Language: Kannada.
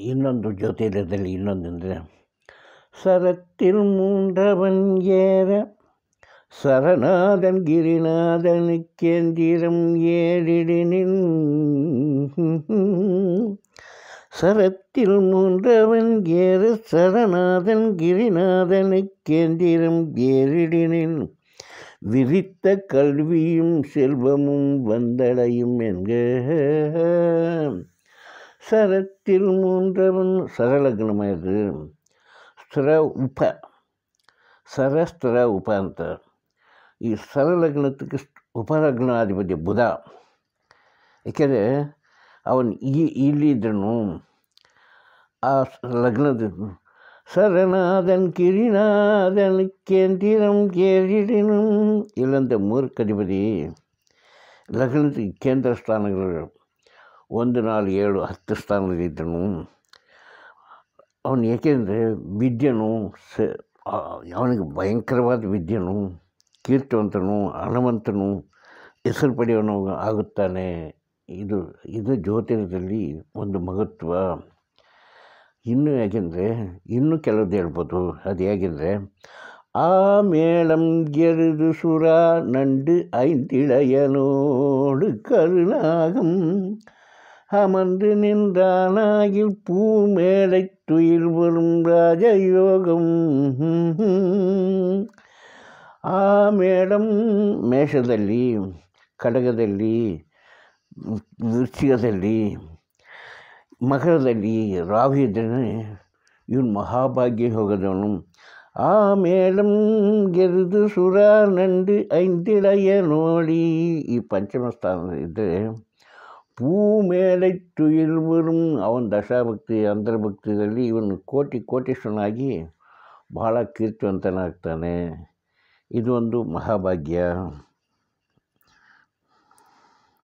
ಇನ್ನೊಂದು ಜ್ಯೋತಿರ್ಯದಲ್ಲಿ ಇನ್ನೊಂದಂದರೆ சரத்தில் மூன்றவன் ஏற சரணாதன் கிரிநாதனுக்கேந்திரம் ஏறிடினின் சரத்தில் மூன்றவன் ஏற சரணாதன் கிரிநாதனுக்கேந்திரம் ஏறிடினின் விரித்த கல்வியும் செல்வமும் வந்தடையும் என்க சரத்தில் மூன்றவன் ಸರಳಗ್ನಮಯದು ಸ್ಥಿರ ಉಪ ಸ್ಥಿರ ಉಪ ಅಂತ. ಈ ಸರಳಗ್ನಕ್ಕೆ ಉಪಲಗ್ನಾಧಿಪತಿ ಬುಧ. ಏಕೆಂದರೆ ಅವನು ಇಲ್ಲಿದ್ದನು ಆ ಲಗ್ನದ ಸರಣಾದನ್ ಕಿರಿನಾದನ್ ಕೇಂದ್ರಂ ಕೇಳಿಡಿನು ಇಲ್ಲಂತ ಮೂರ್ಖಧಿಪತಿ ಲಗ್ನದ ಕೇಂದ್ರ ಸ್ಥಾನಗಳು 1, 4, 7, 10 ಸ್ಥಾನದಲ್ಲಿದ್ದನು. ಅವನು ಏಕೆಂದರೆ ವಿದ್ಯೆನು ಅವನಿಗೆ ಭಯಂಕರವಾದ ವಿದ್ಯೆನು, ಕೀರ್ತಿವಂತನು, ಹಣವಂತನು, ಹೆಸರು ಪಡೆಯವನು ಆಗುತ್ತಾನೆ. ಇದು ಜ್ಯೋತಿರ್ಯದಲ್ಲಿ ಒಂದು ಮಹತ್ವ. ಇನ್ನು ಹೇಗೆಂದರೆ ಇನ್ನೂ ಕೆಲವ್ದು ಹೇಳ್ಬೋದು. ಅದು ಹೇಗೆಂದರೆ ಆ ಮೇಳಂ ಗೆರುದು ಸುರ நண்டு ஐந்திளையனோடு கருநாகம் அமர்ந்து நின்றானாகில் பூ மேலை துயில் வரும் ராஜயோகம். ಆ ಮೇಡಂ ಮೇಷದಲ್ಲಿ, ಕಡಗದಲ್ಲಿ, ವೃಶ್ಚಿಕದಲ್ಲಿ, ಮಕರದಲ್ಲಿ ರಾಹು ಇದ್ದರೆ ಇವನು ಮಹಾಭಾಗ್ಯ ಹೋಗದವನು. ಆ ಮೇಳಂ ಗೆರುದು ಸುರ ನಂಡು ಐಂದಿಳೆಯ ನೋಡಿ ಈ ಪಂಚಮ ಸ್ಥಾನದಲ್ಲಿದ್ದರೆ ಪೂ ಮೇಲೆ ತುಯಿಲ್ ಬರುಂ ಅವನ ದಶಾಭಕ್ತಿ ಅಂತರ್ಭಕ್ತಿಯಲ್ಲಿ ಇವನು ಕೋಟೀಶ್ವರನಾಗಿ ಬಹಳ ಕೀರ್ತಿವಂತನಾಗ್ತಾನೆ. ಇದು ಒಂದು ಮಹಾಭಾಗ್ಯ.